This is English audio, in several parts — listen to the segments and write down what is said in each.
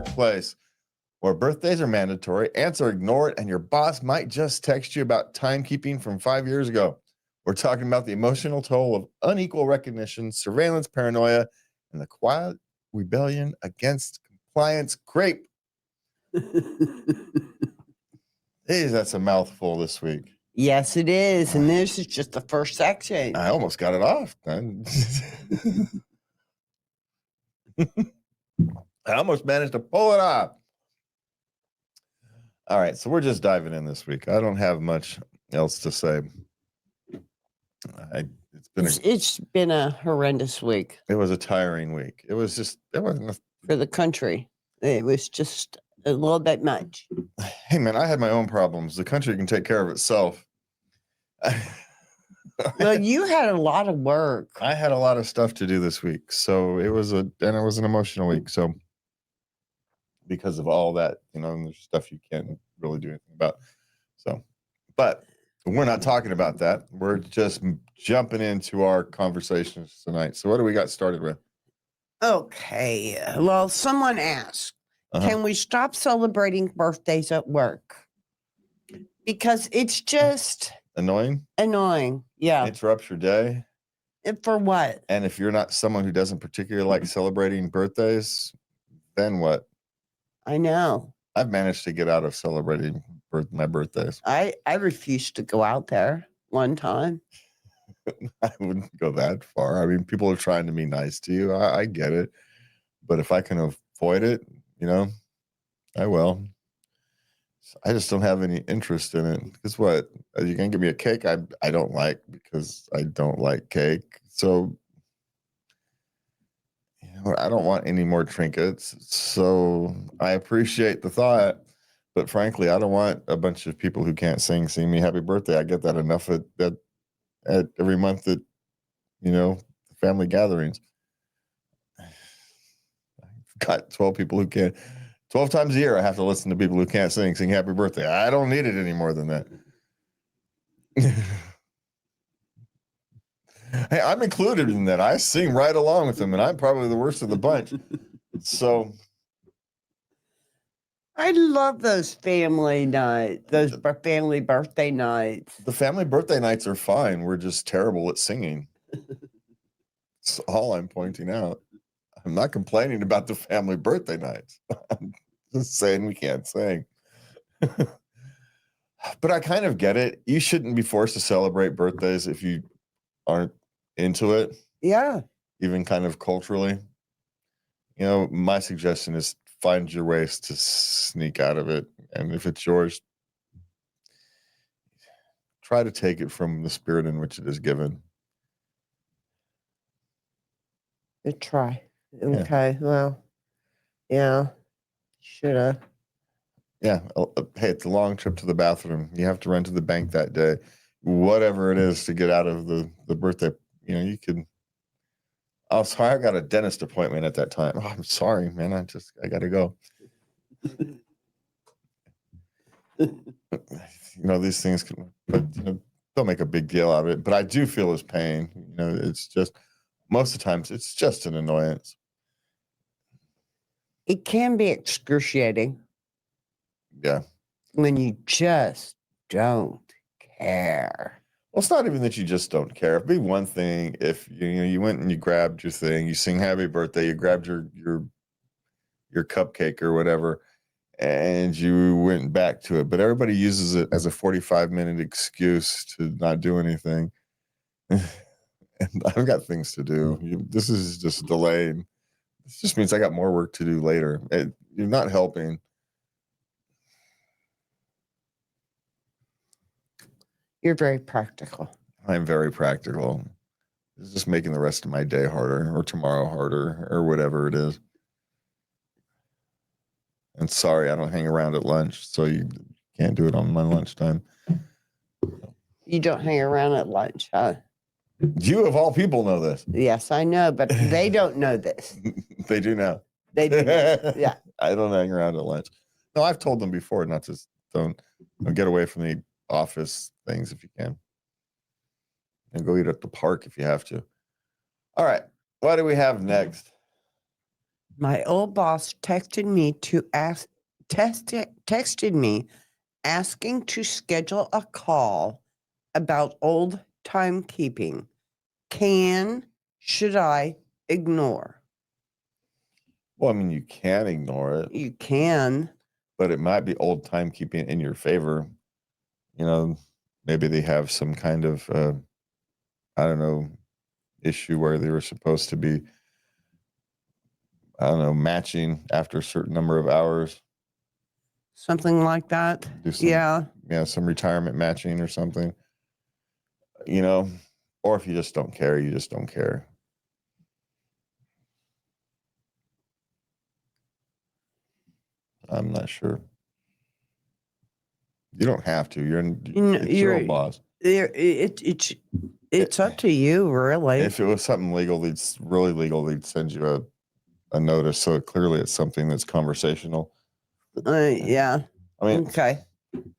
workplace where birthdays are mandatory, ants are ignored, and your boss might just text you about timekeeping from 5 years ago. We're talking about the emotional toll of unequal recognition, surveillance paranoia, and the quiet rebellion against compliance creep. Hey, that's a mouthful this week. Yes, it is. And this is just the first section. I almost got it off. I almost managed to pull it off. All right, so we're just diving in this week. I don't have much else to say. It's been a horrendous week. It was a tiring week. It wasn't for the country. It was just a little bit much. Hey man, I had my own problems. The country can take care of itself. Well, you had a lot of work. I had a lot of stuff to do this week, so it was an emotional week. So because of all that, there's stuff you can't really do anything about. So, but we're not talking about that. We're just jumping into our conversations tonight. So what do we got started with? Okay. Well, someone asked, can we stop celebrating birthdays at work? Because it's just annoying. Yeah. It interrupts your day. And for what? And if you're not someone who doesn't particularly like celebrating birthdays, then what? I know. I've managed to get out of celebrating my birthdays. I refused to go out there one time. I wouldn't go that far. I mean, people are trying to be nice to you. I get it. But if I can avoid it, I will. I just don't have any interest in it. Because what? Are you going to give me a cake I don't like because I don't like cake? So, I don't want any more trinkets. So I appreciate the thought. But frankly, I don't want a bunch of people who can't sing me happy birthday. I get that enough at every month at, family gatherings. I've got 12 people who can't. 12 times a year, I have to listen to people who can't sing happy birthday. I don't need it any more than that. Hey, I'm included in that. I sing right along with them, and I'm probably the worst of the bunch. So I love those family nights, those family birthday nights. The family birthday nights are fine. We're just terrible at singing. That's all I'm pointing out. I'm not complaining about the family birthday nights. I'm just saying we can't sing. But I kind of get it. You shouldn't be forced to celebrate birthdays if you aren't into it. Yeah. Even kind of culturally. My suggestion is find your ways to sneak out of it. And if it's yours, try to take it from the spirit in which it is given. Good try. Okay. Yeah. Well, yeah. Should have. Yeah. Hey, it's a long trip to the bathroom. You have to run to the bank that day. Whatever it is to get out of the birthday, you can. Oh, sorry, I got a dentist appointment at that time. Oh, I'm sorry, man. I got to go. These things can, but don't make a big deal out of it. But I do feel his pain. It's just most of the times it's just an annoyance. It can be excruciating. Yeah. When you just don't care. Well, it's not even that you just don't care. It'd be one thing if you went and you grabbed your thing, you sing happy birthday, you grabbed your cupcake or whatever, and you went back to it. But everybody uses it as a 45-minute excuse to not do anything. And I've got things to do. This is just delaying. This just means I got more work to do later. You're not helping. You're very practical. I'm very practical. It's just making the rest of my day harder or tomorrow harder or whatever it is. And sorry, I don't hang around at lunch, so you can't do it on my lunchtime. You don't hang around at lunch, huh? You, of all people, know this. Yes, I know, but they don't know this. They do now. They do know. Yeah. I don't hang around at lunch. No, I've told them before not to. Don't get away from the office things if you can. And go eat at the park if you have to. All right. What do we have next? My old boss texted me asking to schedule a call about old timekeeping. Should I ignore? Well, I mean, you can ignore it, You can. but it might be old timekeeping in your favor. You know, maybe they have some kind of, I don't know, issue where they were supposed to be, I don't know, matching after a certain number of hours. Something like that. Do some, Yeah. some retirement matching or something. You know, or if you just don't care, you just don't care. I'm not sure. You don't have to. It's your old boss. It's up to you, really. If it was something legal, really legal, they'd send you a notice. So clearly it's something that's conversational. Yeah. I mean, Okay.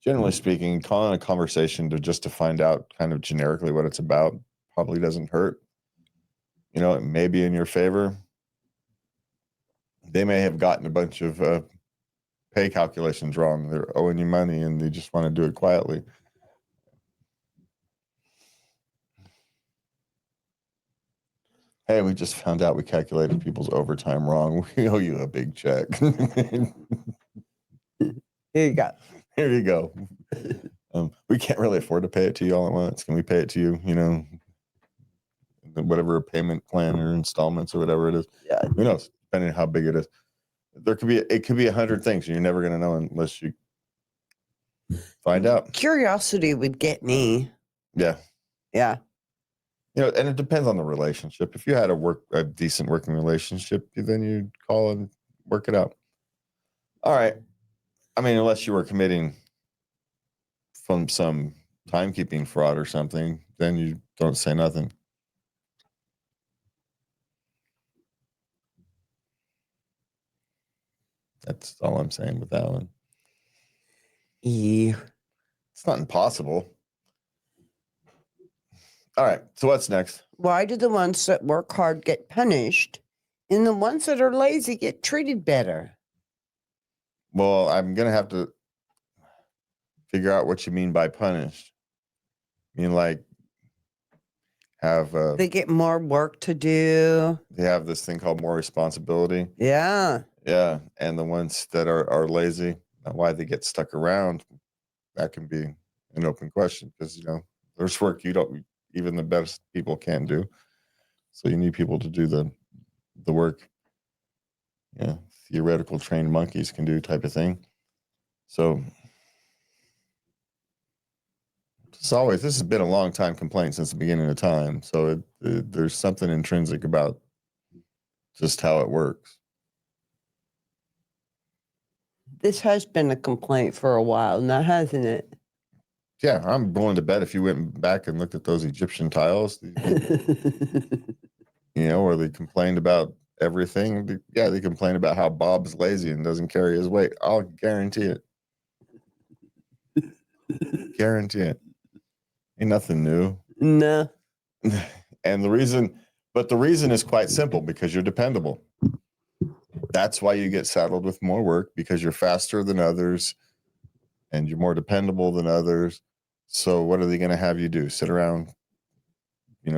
generally speaking, calling a conversation to find out kind of generically what it's about probably doesn't hurt. You know, it may be in your favor. They may have gotten a bunch of pay calculations wrong. They're owing you money and they just want to do it quietly. Hey, we just found out we calculated people's overtime wrong. We owe you a big check. Here you go. Here you go. We can't really afford to pay it to you all at once. Can we pay it to you, whatever payment plan or installments or whatever it is? Yeah. Who knows? Depending on how big it is. It could be 100 things. You're never going to know unless you find out. Curiosity would get me. Yeah. Yeah. And it depends on the relationship. If you had a decent working relationship, then you'd call and work it out. All right. I mean, unless you were committing from some timekeeping fraud or something, then you don't say nothing. That's all I'm saying with that one. Yeah. It's not impossible. All right. So what's next? Why do the ones that work hard get punished and the ones that are lazy get treated better? Well, I'm going to have to figure out what you mean by punished. I mean, like, they get more work to do. They have this thing called more responsibility. Yeah. Yeah. And the ones that are lazy, why they get stuck around, that can be an open question because, there's work even the best people can't do. So you need people to do the work. Yeah. Theoretical trained monkeys can do type of thing. So this has been a long time complaint since the beginning of time. So there's something intrinsic about just how it works. This has been a complaint for a while now, hasn't it? Yeah, I'm going to bet if you went back and looked at those Egyptian tiles, where they complained about everything. Yeah, they complain about how Bob's lazy and doesn't carry his weight. I'll guarantee it. Guarantee it. Ain't nothing new. No. And the reason is quite simple because you're dependable. That's why you get saddled with more work because you're faster than others and you're more dependable than others. So what are they going to have you do? Sit around,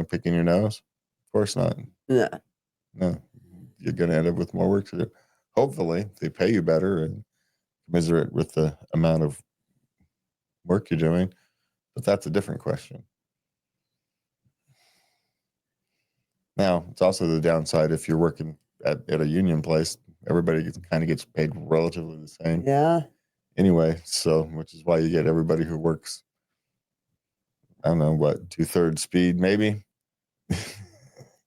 picking your nose? Of course not. Yeah. No, you're going to end up with more work to do. Hopefully they pay you better and commiserate with the amount of work you're doing, but that's a different question. Now, it's also the downside if you're working at a union place, everybody kind of gets paid relatively the same. Yeah. Anyway, which is why you get everybody who works, I don't know, 2/3 speed maybe?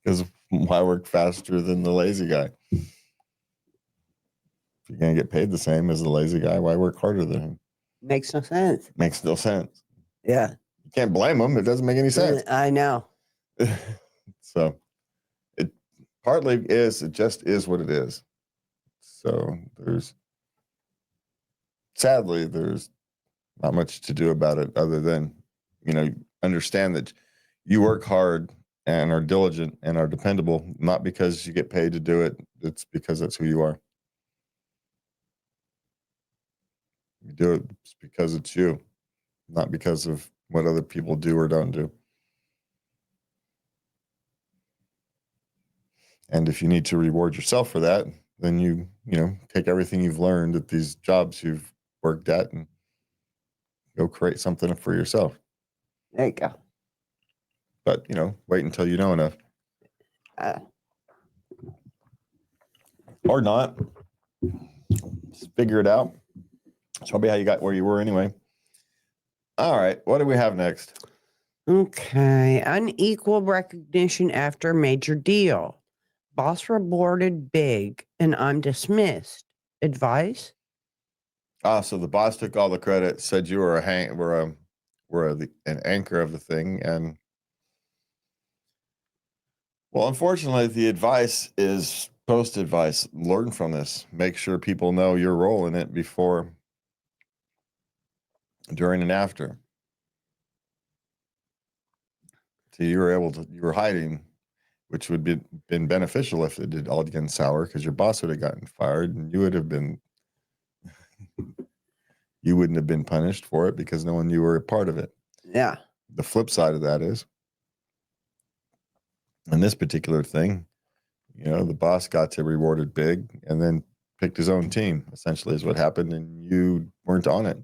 Because why work faster than the lazy guy? If you're going to get paid the same as the lazy guy, why work harder than him? Makes no sense. Makes no sense. Yeah. You can't blame them. It doesn't make any sense. I know. So it just is what it is. So sadly, there's not much to do about it other than, understand that you work hard and are diligent and are dependable, not because you get paid to do it. It's because that's who you are. You do it because it's you, not because of what other people do or don't do. And if you need to reward yourself for that, then you take everything you've learned at these jobs you've worked at and go create something for yourself. There you go. But, wait until you know enough. Uh, Or not. Just figure it out. It's probably how you got where you were anyway. All right. What do we have next? Okay. Unequal recognition after a major deal. Boss rewarded big and I'm dismissed. Advice? So the boss took all the credit, said you were an anchor of the thing, and well, unfortunately, the advice is post advice. Learn from this. Make sure people know your role in it before, during, and after. So you were hiding, which would be been beneficial if it did all get sour, because your boss would have gotten fired, and you wouldn't have been punished for it because no one knew you were a part of it. Yeah. The flip side of that is, in this particular thing, the boss got to reward it big and then picked his own team, essentially, is what happened, and you weren't on it.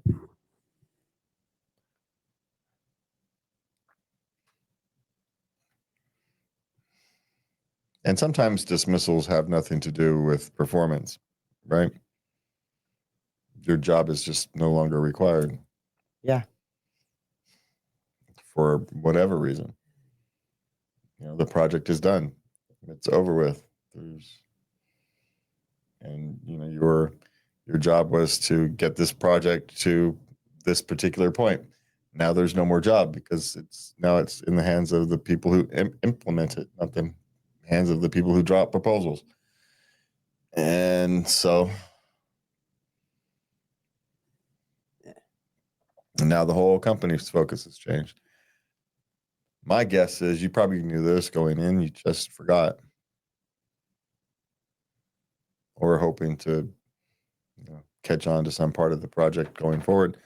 And sometimes dismissals have nothing to do with performance, right? Your job is just no longer required. Yeah. For whatever reason. The project is done. It's over with. Your job was to get this project to this particular point. Now there's no more job because it's in the hands of the people who implement it, not the hands of the people who drop proposals. And so now the whole company's focus has changed. My guess is you probably knew this going in, you just forgot. Or hoping to catch on to some part of the project going forward.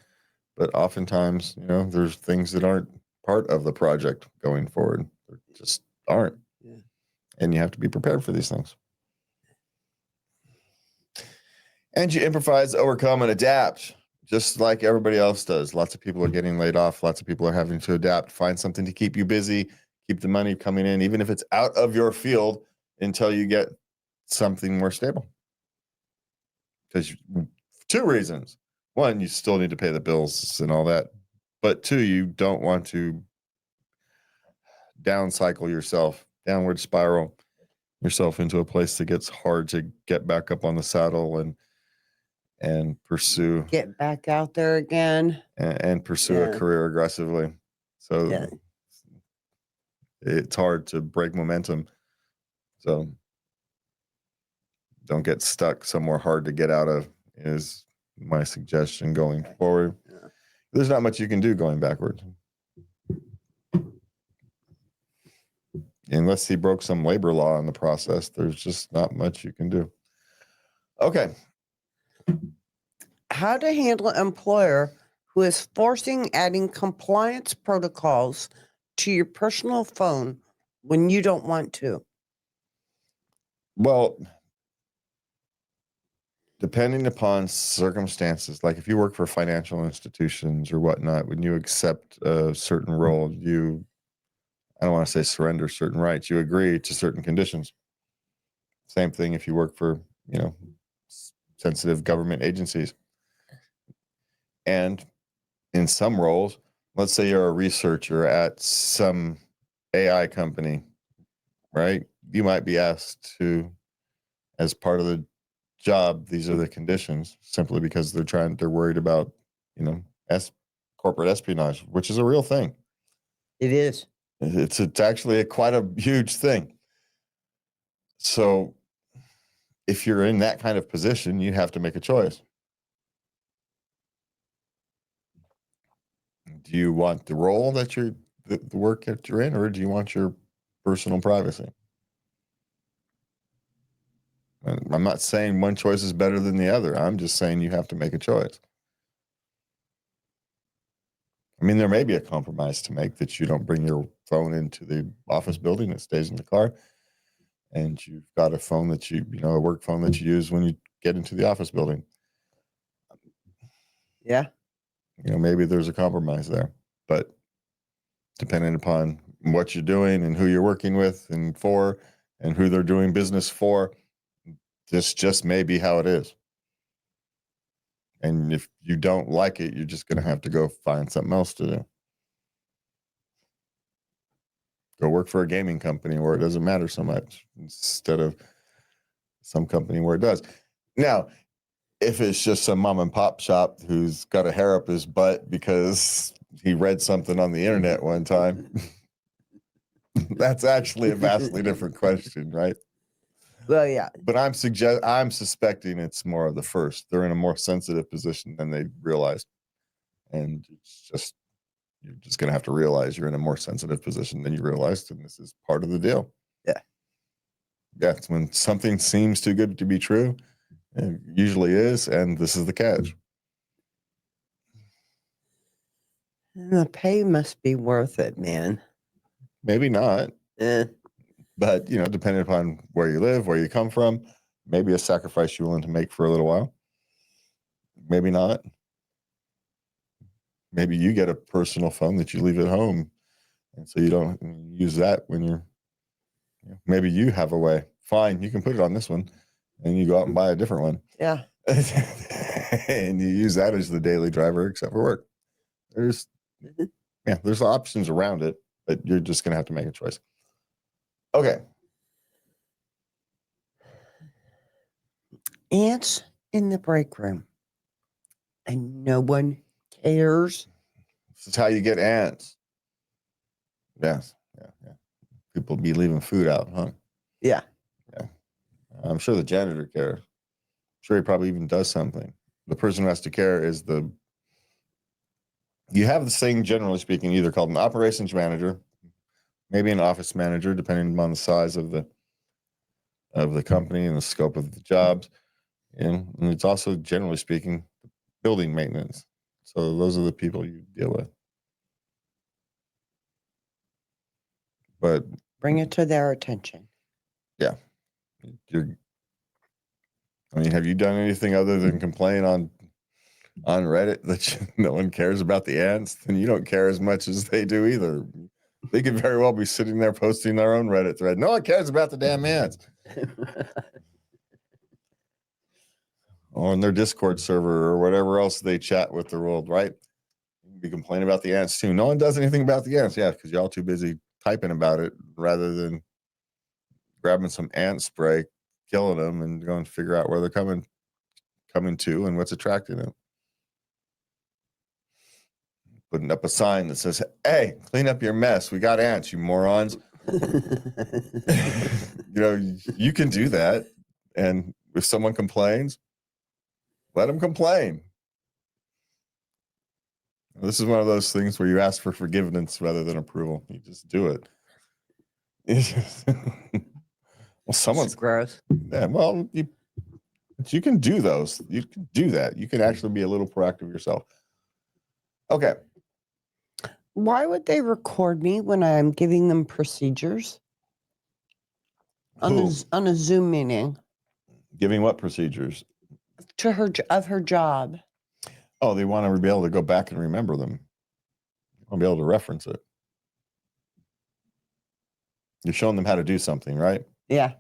But oftentimes, there's things that aren't part of the project going forward. They just aren't. Yeah. And you have to be prepared for these things. And you improvise, overcome, and adapt, just like everybody else does. Lots of people are getting laid off. Lots of people are having to adapt, find something to keep you busy, keep the money coming in, even if it's out of your field, until you get something more stable. Because 2 reasons. 1, you still need to pay the bills and all that. But 2, you don't want to downward spiral yourself into a place that gets hard to get back up on the saddle and pursue. Get back out there again. And pursue a career aggressively. So it's hard to break momentum. So don't get stuck somewhere hard to get out of is my suggestion going forward. Yeah. There's not much you can do going backwards. Unless he broke some labor law in the process, there's just not much you can do. Okay. How to handle an employer who is forcing adding compliance protocols to your personal phone when you don't want to. Well, depending upon circumstances, like if you work for financial institutions or whatnot, when you accept a certain role, I don't want to say surrender certain rights, you agree to certain conditions. Same thing if you work for, sensitive government agencies. And in some roles, let's say you're a researcher at some AI company, right? You might be asked to, as part of the job, these are the conditions, simply because they're worried about, corporate espionage, which is a real thing. It is. It's actually quite a huge thing. So if you're in that kind of position, you have to make a choice. Do you want the role that the work that you're in, or do you want your personal privacy. I'm not saying one choice is better than the other. I'm just saying you have to make a choice. I mean, there may be a compromise to make that you don't bring your phone into the office building. It stays in the car. And you've got a phone that a work phone that you use when you get into the office building. Yeah. Maybe there's a compromise there. But depending upon what you're doing and who you're working with and for and who they're doing business for, this just may be how it is. And if you don't like it, you're just going to have to go find something else to do. Go work for a gaming company where it doesn't matter so much instead of some company where it does. Now, if it's just some mom and pop shop who's got a hair up his butt because he read something on the internet one time, that's actually a vastly different question, right? Well, yeah. But I'm suspecting it's more of the first. They're in a more sensitive position than they realized. And you're just going to have to realize you're in a more sensitive position than you realized. And this is part of the deal. Yeah. Yeah. It's when something seems too good to be true, it usually is. And this is the catch. The pay must be worth it, man. Maybe not. But, depending upon where you live, where you come from, maybe a sacrifice you're willing to make for a little while. Maybe not. Maybe you get a personal phone that you leave at home. And so you don't use that when maybe you have a way. Fine, you can put it on this one and you go out and buy a different one. Yeah. And you use that as the daily driver, except for work. There's options around it, but you're just going to have to make a choice. Okay. Ants in the break room. And no one cares. This is how you get ants. Yes. Yeah. People be leaving food out, huh? Yeah. Yeah. I'm sure the janitor cares. I'm sure he probably even does something. The person who has to care is you have this thing, generally speaking, either called an operations manager, maybe an office manager, depending on the size of the company and the scope of the jobs. And it's also, generally speaking, building maintenance. So those are the people you deal with. But bring it to their attention. Yeah. Have you done anything other than complain on Reddit that no one cares about the ants? Then you don't care as much as they do either. They could very well be sitting there posting their own Reddit thread. No one cares about the damn ants. Or on their Discord server or whatever else they chat with the world, right? You can be complaining about the ants too. No one does anything about the ants. Yeah, because you're all too busy typing about it rather than grabbing some ant spray, killing them, and going to figure out where they're coming to and what's attracting them. Putting up a sign that says, "Hey, clean up your mess. We got ants, you morons." You can do that. And if someone complains, let them complain. This is one of those things where you ask for forgiveness rather than approval. You just do it. Well, someone's gross. Yeah, well, you can do those. You can do that. You can actually be a little proactive yourself. Okay. Why would they record me when I'm giving them procedures on a Zoom meeting? Giving what procedures? To her job. Oh, they want to be able to go back and remember them. They want to be able to reference it. You're showing them how to do something, right? Yeah.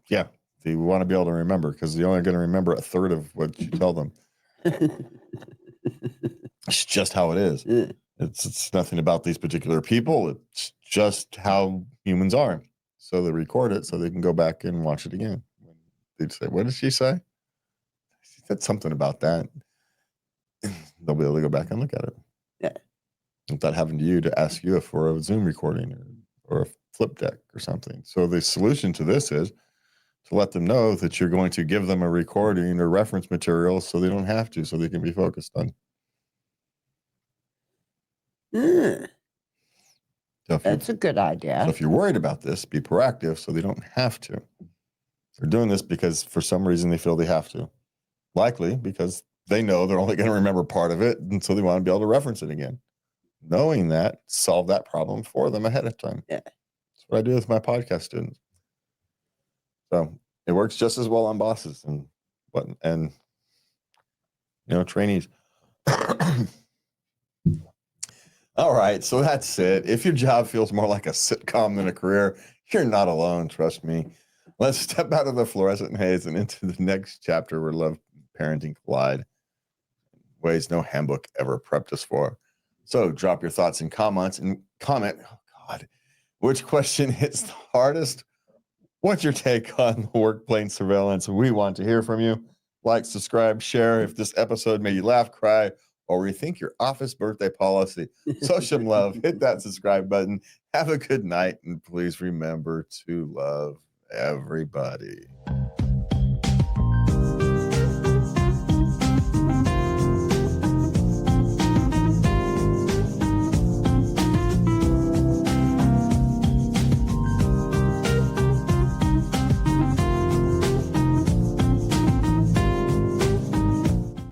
Yeah. They want to be able to remember because they're only going to remember a third of what you tell them. It's just how it is. It's nothing about these particular people. It's just how humans are. So they record it so they can go back and watch it again. They'd say, "What did she say?" She said something about that. They'll be able to go back and look at it. Yeah. Without having you to ask you for a Zoom recording or a flip deck or something. So the solution to this is to let them know that you're going to give them a recording or reference material so they don't have to, so they can be focused on. That's a good idea. So if you're worried about this, be proactive so they don't have to. They're doing this because for some reason they feel they have to. Likely because they know they're only going to remember part of it, and so they want to be able to reference it again. Knowing that, solve that problem for them ahead of time. Yeah. That's what I do with my podcast students. So it works just as well on bosses and trainees. All right, so that's it. If your job feels more like a sitcom than a career, you're not alone, trust me. Let's step out of the fluorescent haze and into the next chapter where love parenting collide. Ways no handbook ever prepped us for. So drop your thoughts and comments and comment, which question hits the hardest? What's your take on the workplace surveillance? We want to hear from you. Like, subscribe, share if this episode made you laugh, cry, or rethink your office birthday policy. Show some love. Hit that subscribe button. Have a good night, and please remember to love everybody.